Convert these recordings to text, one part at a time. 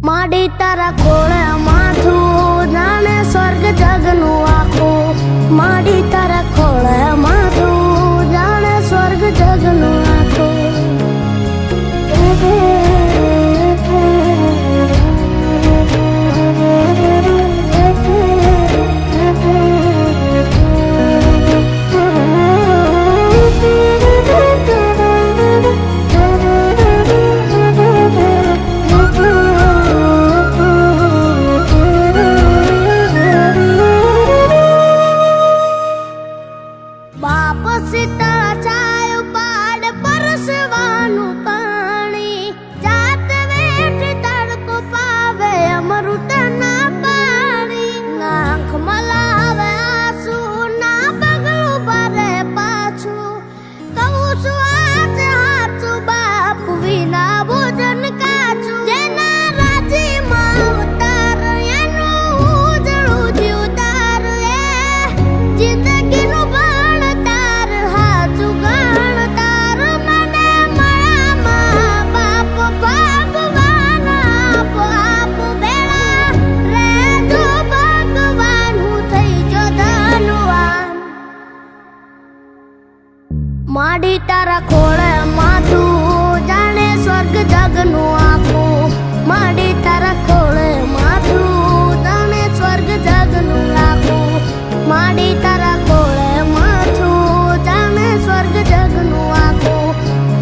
माडी तारा खोळे माथुं जाने स्वर्ग जगनु आखो। माडी तारा खोळे माथुं जाने स्वर्ग जगनु आखो। बाप सीता छायो पाड़ परसवानु पाणी जात वेठ तड़को पावे अमृत ना पाणी नाख मलावे आंसू ना पगलू भरे पाछू कहूं छू आज हाथू बाप विना भोजन काचू जेना राजी मां उतार एनु उजळू जीव तार ए जिंदगी नु माडी तारा खोळे माथुं जाने स्वर्ग जगनु आखो। माडी तारा खोळे माथुं जाने स्वर्ग जगनु आखो। माडी तारा खोळे माथुं जाने स्वर्ग जगनु आखो।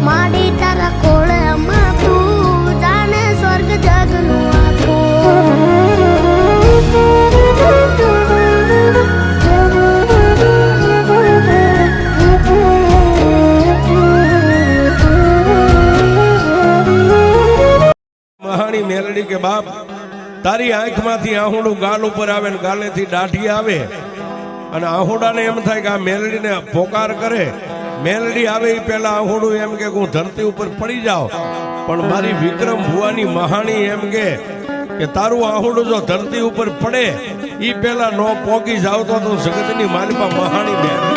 माडी तारा खोळे माथुं जाने स्वर्ग जगनु आखो। महाणी मेलडी के बाप तारी आंख मांथी आहुडू गाल ऊपर आवे ने गाले थी दाढ़ी आवे अने आहुडा ने एम थाय के आ मेलडी ने पोकार करे। मेलडी आवे ई पहेला आहुडू एम के हूँ धरती ऊपर पड़ी जाओ पण मारी विक्रम भुवानी महाणी एम के तारू आहुडू जो धरती ऊपर पड़े ई पहेला नो पोगी जाओ तो जगतनी मालिका महाणी बेन